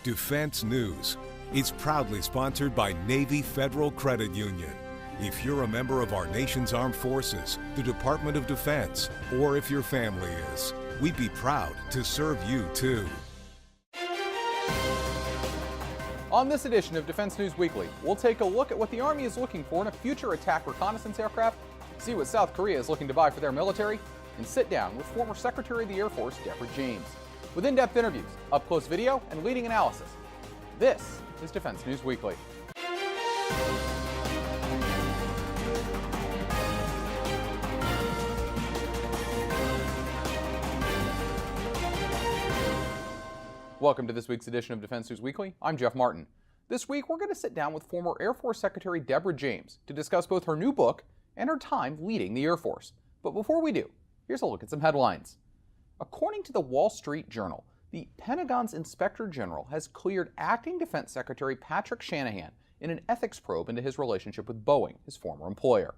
Defense News is proudly sponsored by Navy Federal Credit Union. If you're a member of our nation's armed forces, the Department of Defense, or if your family is, we'd be proud to serve you too. On this edition of Defense News Weekly, we'll take a look at what the Army is looking for in a future attack reconnaissance aircraft, see what South Korea is looking to buy for their military, and sit down with former Secretary of the Air Force Deborah James. With in-depth interviews, up-close video, and leading analysis. This is Defense News Weekly. Welcome to this week's edition of Defense News Weekly. I'm Jeff Martin. This week, we're going to sit down with former Air Force Secretary Deborah James to discuss both her new book and her time leading the Air Force. But before we do, here's a look at some headlines. According to the Wall Street Journal, the Pentagon's Inspector General has cleared Acting Defense Secretary Patrick Shanahan in an ethics probe into his relationship with Boeing, his former employer.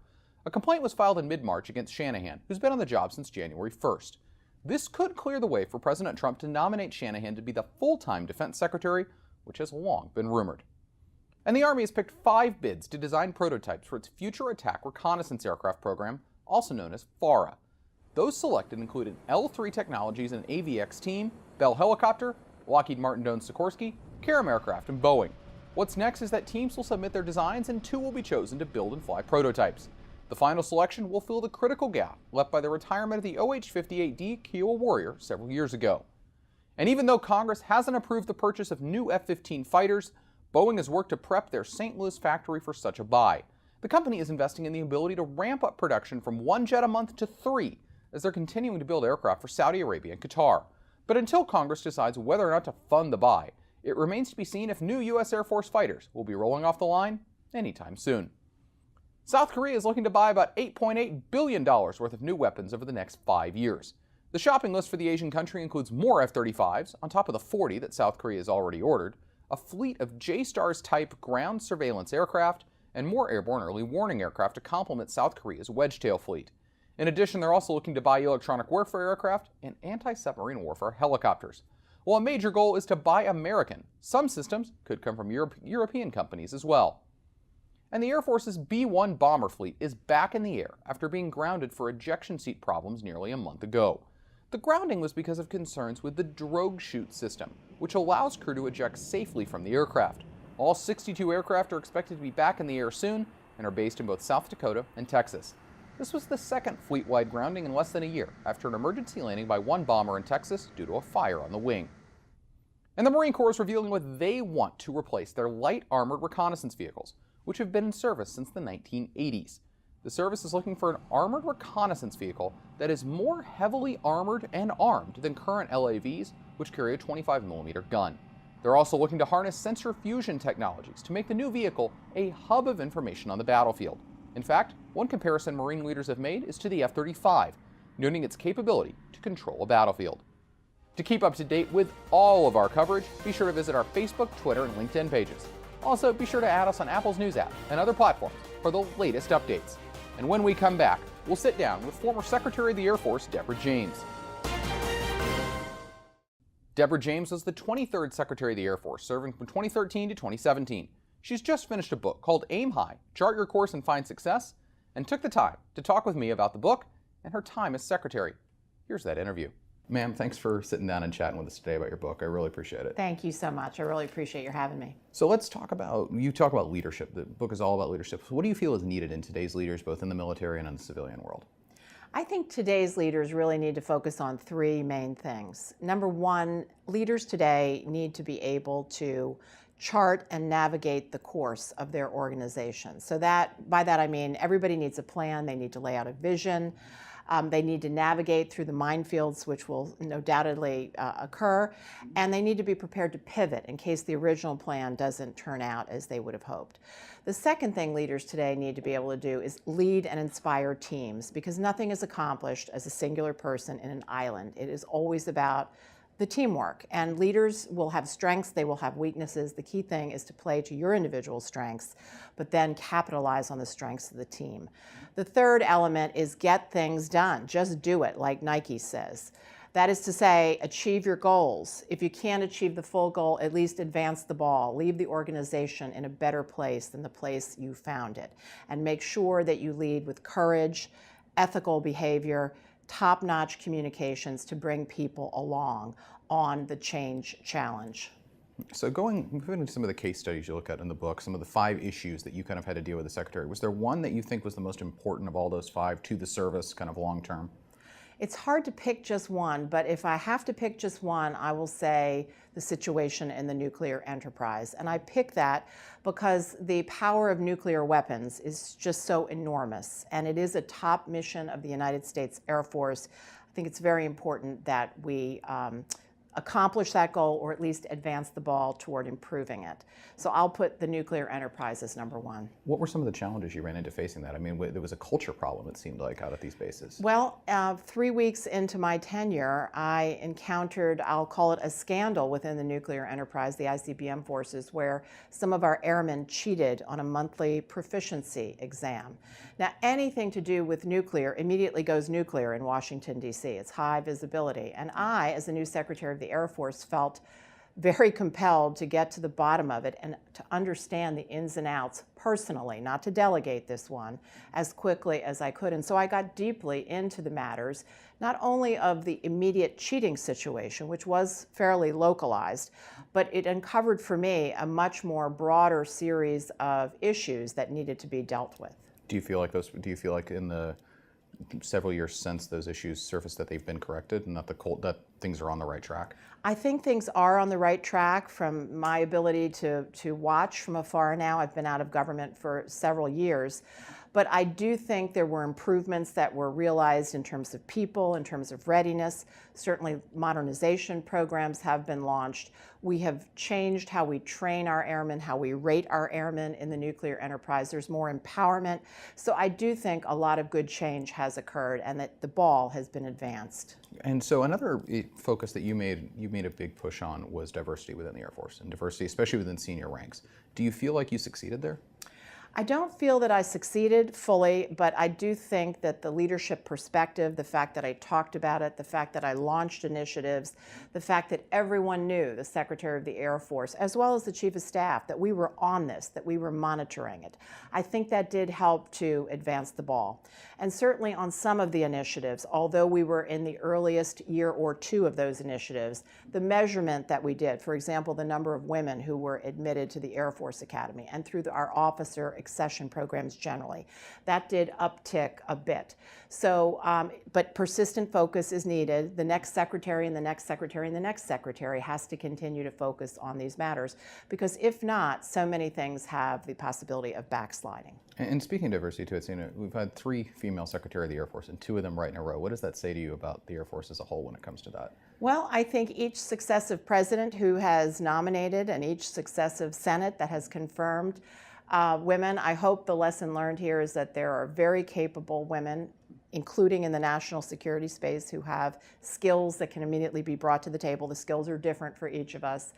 A complaint was filed in mid-March against Shanahan, who's been on the job since January 1st. This could clear the way for President Trump to nominate Shanahan to be the full-time defense secretary, which has long been rumored. And the Army has picked 5 bids to design prototypes for its Future Attack Reconnaissance Aircraft program, also known as FARA. Those selected included L3 Technologies and AVX Team, Bell Helicopter, Lockheed Martin Doane Sikorsky, Karam Aircraft, and Boeing. What's next is that teams will submit their designs and 2 will be chosen to build and fly prototypes. The final selection will fill the critical gap left by the retirement of the OH-58D Kiowa Warrior several years ago. And even though Congress hasn't approved the purchase of new F-15 fighters, Boeing has worked to prep their St. Louis factory for such a buy. The company is investing in the ability to ramp up production from 1 jet a month to 3, as they're continuing to build aircraft for Saudi Arabia and Qatar. But until Congress decides whether or not to fund the buy, it remains to be seen if new U.S. Air Force fighters will be rolling off the line anytime soon. South Korea is looking to buy about $8.8 billion worth of new weapons over the next 5 years. The shopping list for the Asian country includes more F-35s, on top of the 40 that South Korea has already ordered, a fleet of J-STARS type ground surveillance aircraft, and more airborne early warning aircraft to complement South Korea's Wedgetail fleet. In addition, they're also looking to buy electronic warfare aircraft and anti-submarine warfare helicopters. While a major goal is to buy American, some systems could come from European companies as well. And the Air Force's B-1 bomber fleet is back in the air after being grounded for ejection seat problems nearly a month ago. The grounding was because of concerns with the drogue chute system, which allows crew to eject safely from the aircraft. All 62 aircraft are expected to be back in the air soon and are based in both South Dakota and Texas. This was the second fleet-wide grounding in less than a year after an emergency landing by one bomber in Texas due to a fire on the wing. And the Marine Corps is revealing what they want to replace their light armored reconnaissance vehicles, which have been in service since the 1980s. The service is looking for an armored reconnaissance vehicle that is more heavily armored and armed than current LAVs, which carry a 25mm gun. They're also looking to harness sensor fusion technologies to make the new vehicle a hub of information on the battlefield. In fact, one comparison Marine leaders have made is to the F-35, noting its capability to control a battlefield. To keep up to date with all of our coverage, be sure to visit our Facebook, Twitter, and LinkedIn pages. Also, be sure to add us on Apple's News app and other platforms for the latest updates. And when we come back, we'll sit down with former Secretary of the Air Force, Deborah James. Deborah James was the 23rd Secretary of the Air Force, serving from 2013 to 2017. She's just finished a book called Aim High, Chart Your Course and Find Success, and took the time to talk with me about the book and her time as Secretary. Here's that interview. Ma'am, thanks for sitting down and chatting with us today about your book. I really appreciate it. Thank you so much. I really appreciate your having me. So let's talk about, you talk about leadership. The book is all about leadership. So what do you feel is needed in today's leaders, both in the military and in the civilian world? I think today's leaders really need to focus on 3 main things. Number 1, leaders today need to be able to chart and navigate the course of their organization. So by that I mean everybody needs a plan, they need to lay out a vision, they need to navigate through the minefields which will undoubtedly occur, and they need to be prepared to pivot in case the original plan doesn't turn out as they would have hoped. The second thing leaders today need to be able to do is lead and inspire teams, because nothing is accomplished as a singular person in an island. It is always about the teamwork, and leaders will have strengths, they will have weaknesses. The key thing is to play to your individual strengths, but then capitalize on the strengths of the team. The third element is get things done. Just do it, like Nike says. That is to say, achieve your goals. If you can't achieve the full goal, at least advance the ball. Leave the organization in a better place than the place you found it. And make sure that you lead with courage, ethical behavior, top-notch communications to bring people along on the change challenge. So moving into some of the case studies you look at in the book, some of the 5 issues that you kind of had to deal with the Secretary, was there one that you think was the most important of all those 5 to the service kind of long term? It's hard to pick just one, but if I have to pick just one, I will say the situation in the nuclear enterprise. And I pick that because the power of nuclear weapons is just so enormous, and it is a top mission of the United States Air Force. I think it's very important that we accomplish that goal, or at least advance the ball toward improving it. So I'll put the nuclear enterprise as number 1. What were some of the challenges you ran into facing that? I mean, there was a culture problem, it seemed like, out at these bases. Well, 3 weeks into my tenure, I encountered, I'll call it a scandal within the nuclear enterprise, the ICBM forces, where some of our airmen cheated on a monthly proficiency exam. Now, anything to do with nuclear immediately goes nuclear in Washington, D.C. It's high visibility. And I, as the new Secretary of the Air Force, felt very compelled to get to the bottom of it and to understand the ins and outs personally, not to delegate this one, as quickly as I could. And so I got deeply into the matters, not only of the immediate cheating situation, which was fairly localized, but it uncovered for me a much more broader series of issues that needed to be dealt with. Do you feel like in the several years since those issues surfaced that they've been corrected and that things are on the right track? I think things are on the right track from my ability to watch from afar now. I've been out of government for several years. But I do think there were improvements that were realized in terms of people, in terms of readiness. Certainly modernization programs have been launched. We have changed how we train our airmen, how we rate our airmen in the nuclear enterprise. There's more empowerment. So I do think a lot of good change has occurred and that the ball has been advanced. And so another focus that you made a big push on was diversity within the Air Force, and diversity especially within senior ranks. Do you feel like you succeeded there? I don't feel that I succeeded fully, but I do think that the leadership perspective, the fact that I talked about it, the fact that I launched initiatives, the fact that everyone knew, the Secretary of the Air Force, as well as the Chief of Staff, that we were on this, that we were monitoring it. I think that did help to advance the ball. And certainly on some of the initiatives, although we were in the earliest year or 2 of those initiatives, the measurement that we did, for example, the number of women who were admitted to the Air Force Academy and through our officer accession programs generally, that did uptick a bit. So, but persistent focus is needed. The next secretary and the next secretary and the next secretary has to continue to focus on these matters, because if not, so many things have the possibility of backsliding. And speaking of diversity too, we've had 3 female Secretary of the Air Force and 2 of them right in a row. What does that say to you about the Air Force as a whole when it comes to that? Well, I think each successive president who has nominated and each successive Senate that has confirmed women, I hope the lesson learned here is that there are very capable women, including in the national security space, who have skills that can immediately be brought to the table. The skills are different for each of us.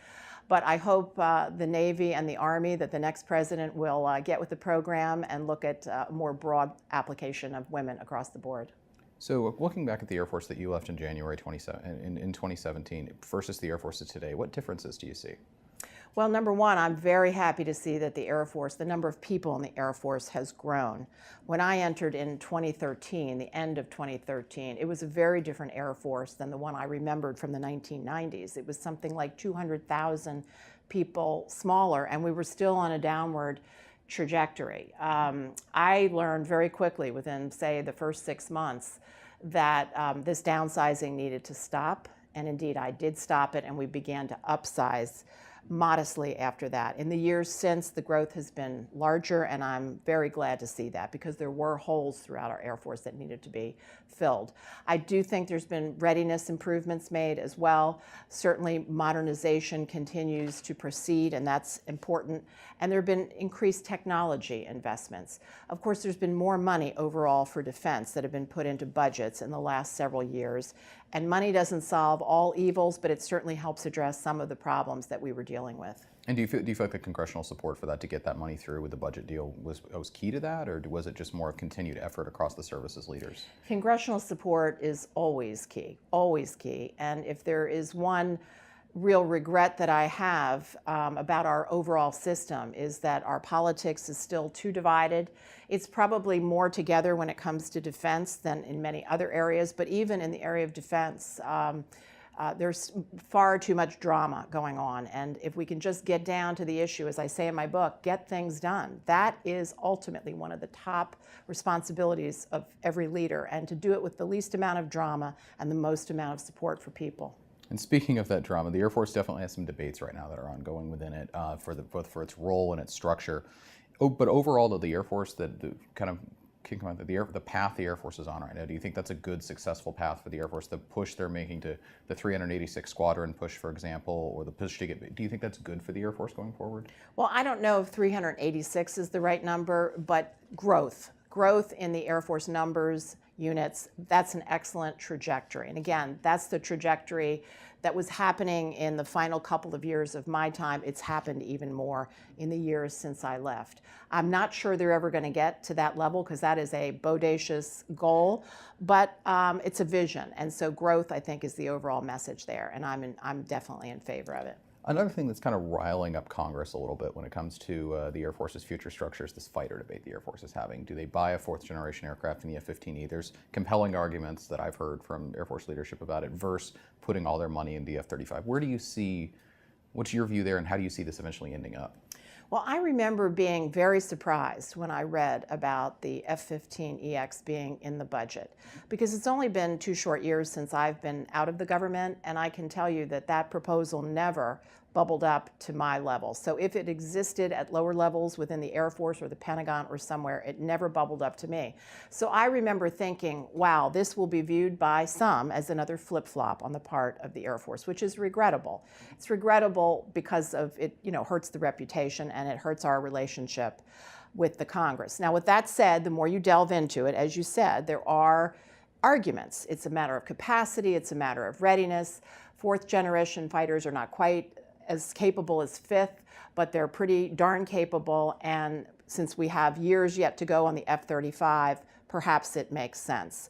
But I hope the Navy and the Army, that the next president will get with the program and look at a more broad application of women across the board. So looking back at the Air Force that you left in January 2017 versus the Air Force of today, what differences do you see? Well, number one, I'm very happy to see that the Air Force, the number of people in the Air Force has grown. When I entered in 2013, the end of 2013, it was a very different Air Force than the one I remembered from the 1990s. It was something like 200,000 people smaller, and we were still on a downward trajectory. I learned very quickly within, say, the first 6 months that this downsizing needed to stop, and indeed I did stop it, and we began to upsize modestly after that. In the years since, the growth has been larger, and I'm very glad to see that, because there were holes throughout our Air Force that needed to be filled. I do think there's been readiness improvements made as well. Certainly modernization continues to proceed, and that's important. And there have been increased technology investments. Of course, there's been more money overall for defense that have been put into budgets in the last several years. And money doesn't solve all evils, but it certainly helps address some of the problems that we were dealing with. dealing with. And do you feel like the congressional support for that to get that money through with the budget deal was key to that, or was it just more of continued effort across the services leaders? Congressional support is always key, always key. And if there is one real regret that I have about our overall system is that our politics is still too divided. It's probably more together when it comes to defense than in many other areas, but even in the area of defense, there's far too much drama going on. And if we can just get down to the issue, as I say in my book, get things done. That is ultimately one of the top responsibilities of every leader, and to do it with the least amount of drama and the most amount of support for people. And speaking of that drama, the Air Force definitely has some debates right now that are ongoing within it both for its role and its structure. But overall, though, the Air Force, the path the Air Force is on right now, do you think that's a good, successful path for the Air Force? The push they're making to the 386 Squadron push, for example, or the push to get, do you think that's good for the Air Force going forward? Well, I don't know if 386 is the right number, but growth in the Air Force numbers, units, that's an excellent trajectory. And again, that's the trajectory that was happening in the final couple of years of my time. It's happened even more in the years since I left. I'm not sure they're ever going to get to that level because that is a bodacious goal, but it's a vision. And so growth, I think, is the overall message there, and I'm definitely in favor of it. Another thing that's kind of riling up Congress a little bit when it comes to the Air Force's future structure is this fighter debate the Air Force is having. Do they buy a fourth-generation aircraft in the F-15E? There's compelling arguments that I've heard from Air Force leadership about it versus putting all their money in the F-35. What's your view there, and how do you see this eventually ending up? Well, I remember being very surprised when I read about the F-15EX being in the budget, because it's only been 2 short years since I've been out of the government, and I can tell you that that proposal never bubbled up to my level. So if it existed at lower levels within the Air Force or the Pentagon or somewhere, it never bubbled up to me. So I remember thinking, wow, this will be viewed by some as another flip-flop on the part of the Air Force, which is regrettable. It's regrettable because of it, hurts the reputation and it hurts our relationship with the Congress. Now, with that said, the more you delve into it, as you said, there are arguments. It's a matter of capacity, it's a matter of readiness. 4th-generation fighters are not quite as capable as 5th, but they're pretty darn capable, and since we have years yet to go on the F-35, perhaps it makes sense.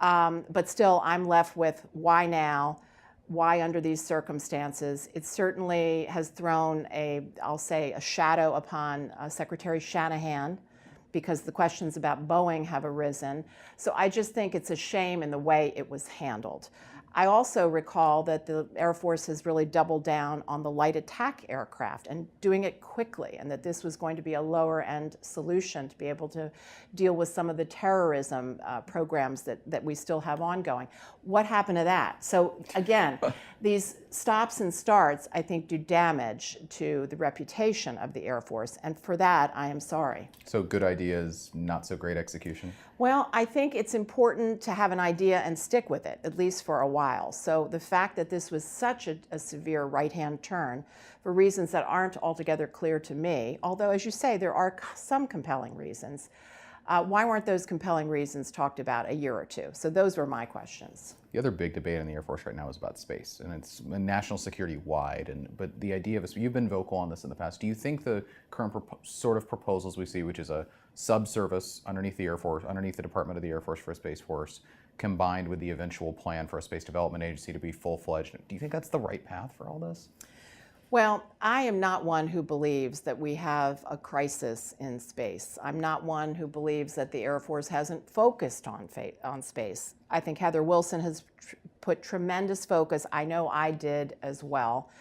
But still, I'm left with why now? Why under these circumstances? It certainly has thrown I'll say, a shadow upon Secretary Shanahan, because the questions about Boeing have arisen. So I just think it's a shame in the way it was handled. I also recall that the Air Force has really doubled down on the light attack aircraft and doing it quickly, and that this was going to be a lower end solution to be able to deal with some of the terrorism programs that we still have ongoing. What happened to that? So again, these stops and starts, I think, do damage to the reputation of the Air Force, and for that, I am sorry. So good ideas, not so great execution? Well, I think it's important to have an idea and stick with it, at least for a while. So the fact that this was such a severe right-hand turn, for reasons that aren't altogether clear to me, although, as you say, there are some compelling reasons, why weren't those compelling reasons talked about a year or two? So those were my questions. The other big debate in the Air Force right now is about space, and it's national security wide. But the idea of you've been vocal on this in the past. Do you think the current sort of proposals we see, which is a subservice underneath the Air Force, underneath the Department of the Air Force for a Space Force, combined with the eventual plan for a Space Development Agency to be full-fledged, do you think that's the right path for all this? Well, I am not one who believes that we have a crisis in space. I'm not one who believes that the Air Force hasn't focused on space. I think Heather Wilson has put tremendous focus. I know I did as well.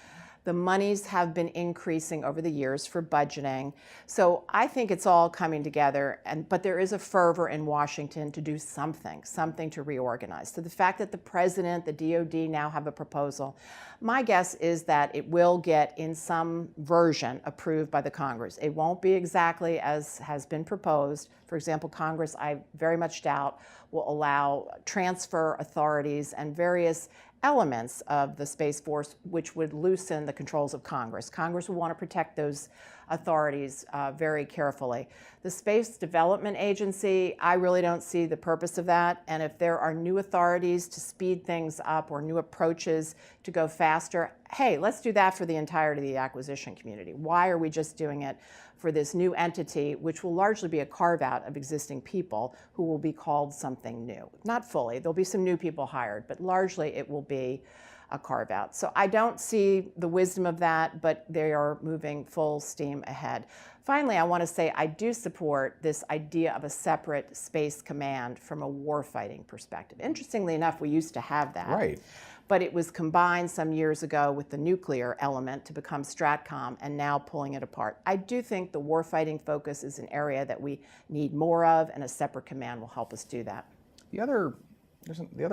The monies have been increasing over the years for budgeting. So I think it's all coming together, but there is a fervor in Washington to do something to reorganize. So the fact that the President, the DOD now have a proposal, my guess is that it will get in some version approved by the Congress. It won't be exactly as has been proposed. For example, Congress, I very much doubt, will allow transfer authorities and various elements of the Space Force which would loosen the controls of Congress. Congress would want to protect those authorities very carefully. The Space Development Agency, I really don't see the purpose of that, and if there are new authorities to speed things up or new approaches to go faster, hey, let's do that for the entirety of the acquisition community. Why are we just doing it for this new entity, which will largely be a carve-out of existing people who will be called something new? Not fully, there'll be some new people hired, but largely it will be a carve-out. So I don't see the wisdom of that, but they are moving full steam ahead. Finally, I want to say I do support this idea of a separate space command from a warfighting perspective. Interestingly enough, we used to have that. Right. But it was combined some years ago with the nuclear element to become Stratcom, and now pulling it apart. I do think the warfighting focus is an area that we need more of, and a separate command will help us do that. The other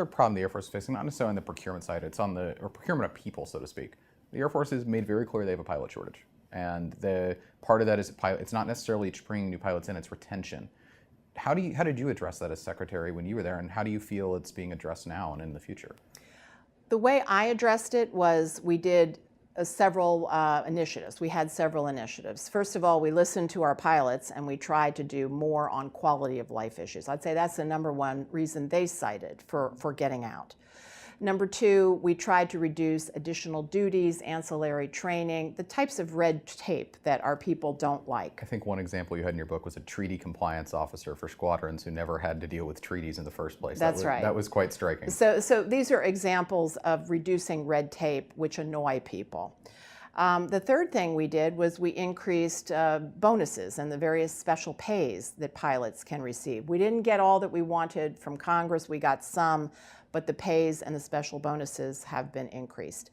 problem the Air Force is facing, not necessarily on the procurement side, it's on the procurement of people, so to speak. The Air Force has made very clear they have a pilot shortage. And the part of that is it's not necessarily bringing new pilots in, it's retention. How did you address that as Secretary when you were there, and how do you feel it's being addressed now and in the future? The way I addressed it was we did several initiatives. We had several initiatives. First of all, we listened to our pilots and we tried to do more on quality of life issues. I'd say that's the number one reason they cited for getting out. Number two, we tried to reduce additional duties, ancillary training, the types of red tape that our people don't like. I think one example you had in your book was a treaty compliance officer for squadrons who never had to deal with treaties in the first place. That's right. That was quite striking. So these are examples of reducing red tape which annoy people. The third thing we did was we increased bonuses and the various special pays that pilots can receive. We didn't get all that we wanted from Congress. We got some, but the pays and the special bonuses have been increased.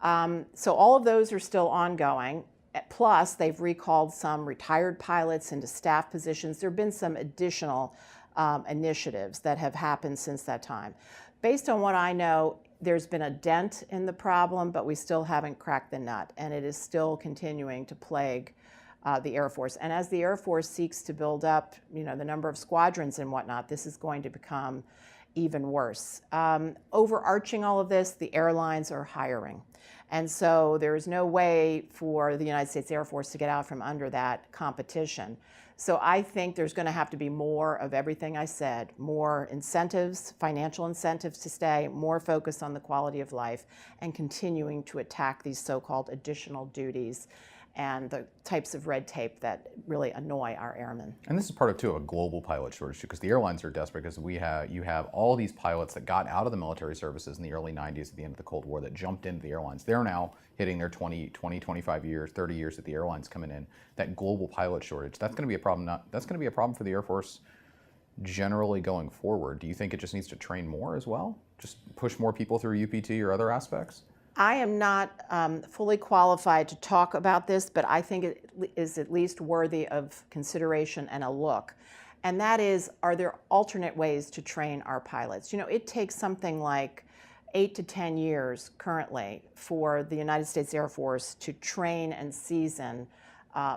So all of those are still ongoing. Plus, they've recalled some retired pilots into staff positions. There have been some additional initiatives that have happened since that time. Based on what I know, there's been a dent in the problem, but we still haven't cracked the nut, and it is still continuing to plague the Air Force. And as the Air Force seeks to build up, the number of squadrons and whatnot, this is going to become even worse. Overarching all of this, the airlines are hiring. And so there is no way for the United States Air Force to get out from under that competition. So I think there's going to have to be more of everything I said, more incentives, financial incentives to stay, more focus on the quality of life, and continuing to attack these so-called additional duties and the types of red tape that really annoy our airmen. And this is part of, too, a global pilot shortage, because the airlines are desperate, because you have all these pilots that got out of the military services in the early 90s at the end of the Cold War that jumped into the airlines. They're now hitting their 20, 25 years, 30 years at the airlines coming in. That global pilot shortage, that's going to be a problem. That's going to be a problem for the Air Force generally going forward. Do you think it just needs to train more as well? Just push more people through UPT or other aspects? I am not fully qualified to talk about this, but I think it is at least worthy of consideration and a look. And that is, are there alternate ways to train our pilots? It takes something like 8 to 10 years currently for the United States Air Force to train and season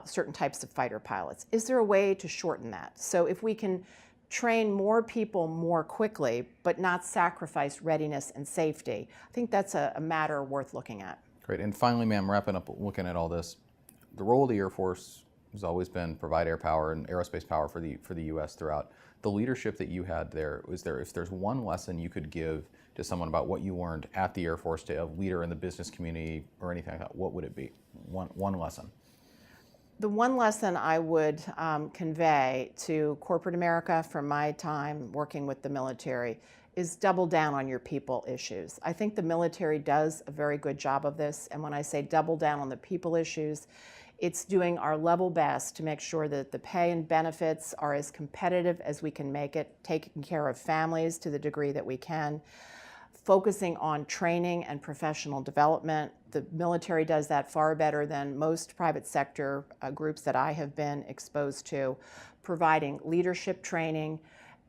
certain types of fighter pilots. Is there a way to shorten that? So if we can train more people more quickly, but not sacrifice readiness and safety, I think that's a matter worth looking at. Great. And finally, ma'am, wrapping up looking at all this, the role of the Air Force has always been provide air power and aerospace power for the U.S. throughout. The leadership that you had there, if there's one lesson you could give to someone about what you learned at the Air Force, to a leader in the business community or anything like that, what would it be? One lesson. The one lesson I would convey to corporate America from my time working with the military is double down on your people issues. I think the military does a very good job of this, and when I say double down on the people issues, it's doing our level best to make sure that the pay and benefits are as competitive as we can make it, taking care of families to the degree that we can, focusing on training and professional development. The military does that far better than most private sector groups that I have been exposed to, providing leadership training,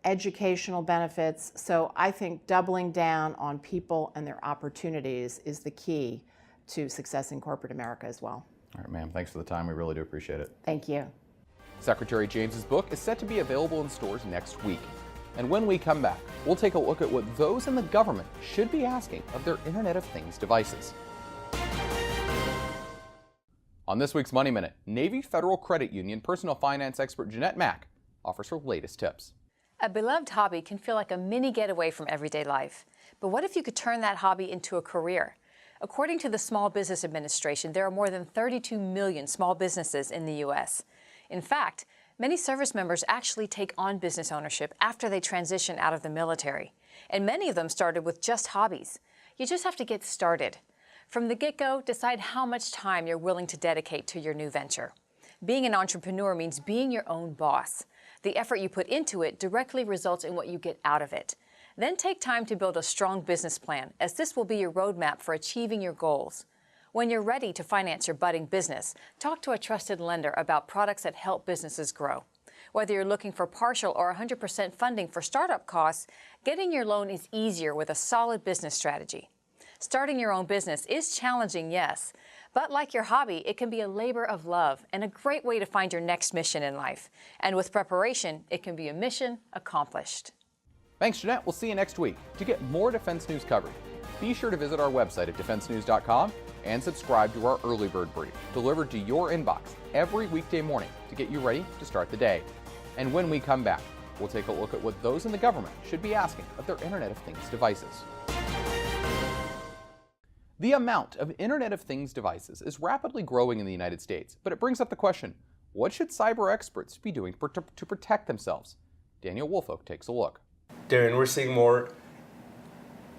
educational benefits. So I think doubling down on people and their opportunities is the key to success in corporate America as well. All right, ma'am, thanks for the time. We really do appreciate it. Thank you. Secretary James's book is set to be available in stores next week. And when we come back, we'll take a look at what those in the government should be asking of their Internet of Things devices. On this week's Money Minute, Navy Federal Credit Union personal finance expert Jeanette Mack offers her latest tips. A beloved hobby can feel like a mini getaway from everyday life. But what if you could turn that hobby into a career? According to the Small Business Administration, there are more than 32 million small businesses in the U.S. In fact, many service members actually take on business ownership after they transition out of the military. And many of them started with just hobbies. You just have to get started. From the get-go, decide how much time you're willing to dedicate to your new venture. Being an entrepreneur means being your own boss. The effort you put into it directly results in what you get out of it. Then take time to build a strong business plan, as this will be your roadmap for achieving your goals. When you're ready to finance your budding business, talk to a trusted lender about products that help businesses grow. Whether you're looking for partial or 100% funding for startup costs, getting your loan is easier with a solid business strategy. Starting your own business is challenging, yes, but like your hobby, it can be a labor of love and a great way to find your next mission in life. And with preparation, it can be a mission accomplished. Thanks, Jeanette. We'll see you next week. To get more defense news coverage, be sure to visit our website at defensenews.com and subscribe to our Early Bird Brief, delivered to your inbox every weekday morning to get you ready to start the day. And when we come back, we'll take a look at what those in the government should be asking of their Internet of Things devices. The amount of Internet of Things devices is rapidly growing in the United States, but it brings up the question, what should cyber experts be doing to protect themselves? Daniel Woolfolk takes a look. Darren, we're seeing more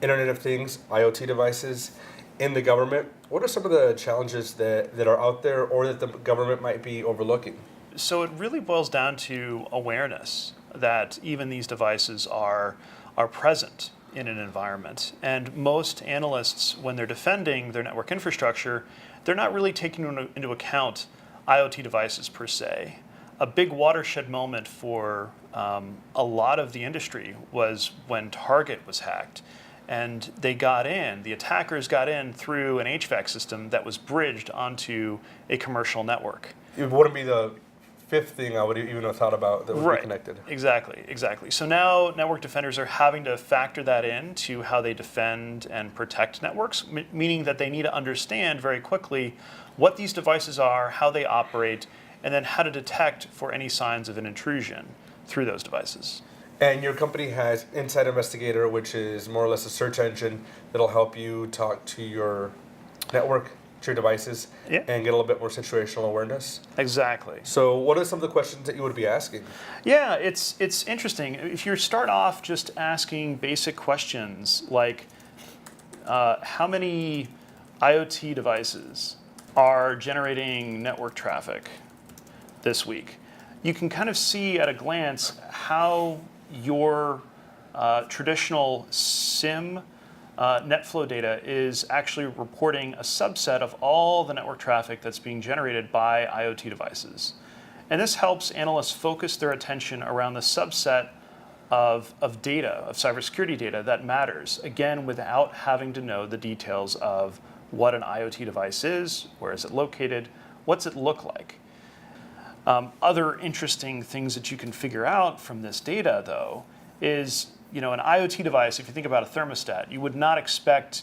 Internet of Things, IoT devices in the government. What are some of the challenges that are out there or that the government might be overlooking? So it really boils down to awareness that even these devices are present in an environment. And most analysts, when they're defending their network infrastructure, they're not really taking into account IoT devices per se. A big watershed moment for a lot of the industry was when Target was hacked. And the attackers got in through an HVAC system that was bridged onto a commercial network. It wouldn't be the fifth thing I would even have thought about that would be connected. Exactly. So now network defenders are having to factor that into how they defend and protect networks, meaning that they need to understand very quickly what these devices are, how they operate, and then how to detect for any signs of an intrusion through those devices. And your company has Inside Investigator, which is more or less a search engine that'll help you talk to your network, to your devices, and get a little bit more situational awareness. Exactly. So what are some of the questions that you would be asking? Yeah, it's interesting. If you start off just asking basic questions like how many IoT devices are generating network traffic this week, you can kind of see at a glance how your traditional SIM NetFlow data is actually reporting a subset of all the network traffic that's being generated by IoT devices. And this helps analysts focus their attention around the subset of data, of cybersecurity data that matters, again, without having to know the details of what an IoT device is, where is it located, what's it look like. Other interesting things that you can figure out from this data, though, is an IoT device. If you think about a thermostat, you would not expect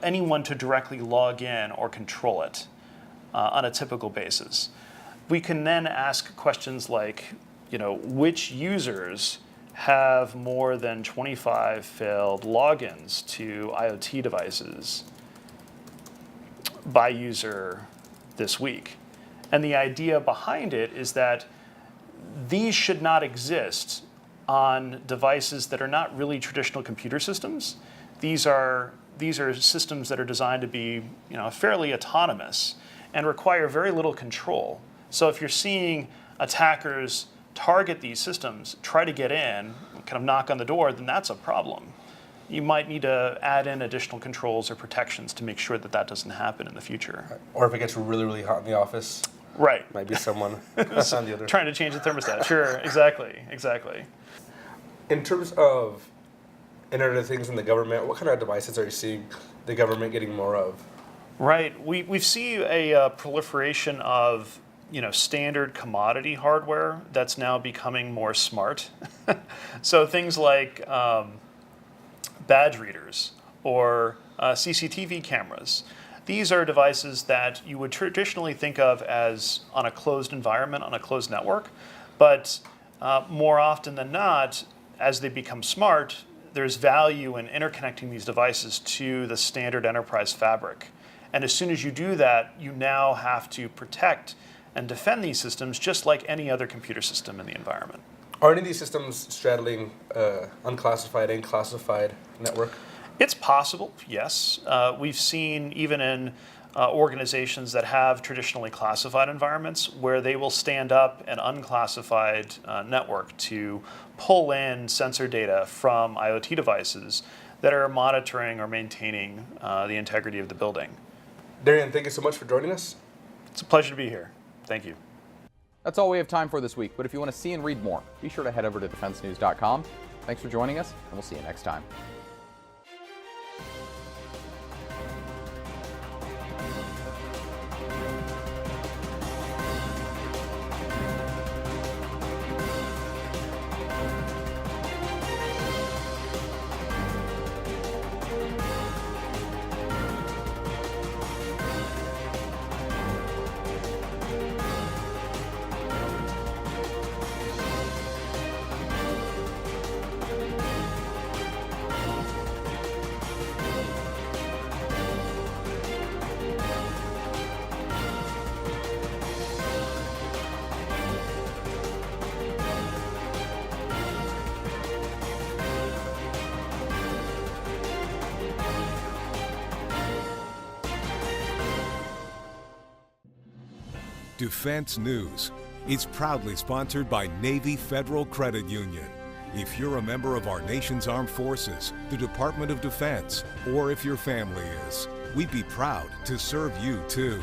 anyone to directly log in or control it on a typical basis. We can then ask questions like, which users have more than 25 failed logins to IoT devices by user this week. And the idea behind it is that these should not exist on devices that are not really traditional computer systems. These are systems that are designed to be fairly autonomous and require very little control. So if you're seeing attackers target these systems, try to get in, kind of knock on the door, then that's a problem. You might need to add in additional controls or protections to make sure that that doesn't happen in the future. Or if it gets really, really hot in the office. Right. Might be someone on the other. Trying to change the thermostat. Sure, exactly. In terms of Internet of Things in the government, what kind of devices are you seeing the government getting more of? Right. We see a proliferation of standard commodity hardware that's now becoming more smart. So things like badge readers or CCTV cameras. These are devices that you would traditionally think of as on a closed environment, on a closed network, but more often than not, as they become smart, there's value in interconnecting these devices to the standard enterprise fabric. And as soon as you do that, you now have to protect and defend these systems just like any other computer system in the environment. Are any of these systems straddling unclassified and classified network? It's possible, yes. We've seen even in organizations that have traditionally classified environments where they will stand up an unclassified network to pull in sensor data from IoT devices that are monitoring or maintaining the integrity of the building. Darian, thank you so much for joining us. It's a pleasure to be here. Thank you. That's all we have time for this week, but if you want to see and read more, be sure to head over to defensenews.com. Thanks for joining us, and we'll see you next time. Defense News. It's proudly sponsored by Navy Federal Credit Union. If you're a member of our nation's armed forces, the Department of Defense, or if your family is, we'd be proud to serve you too.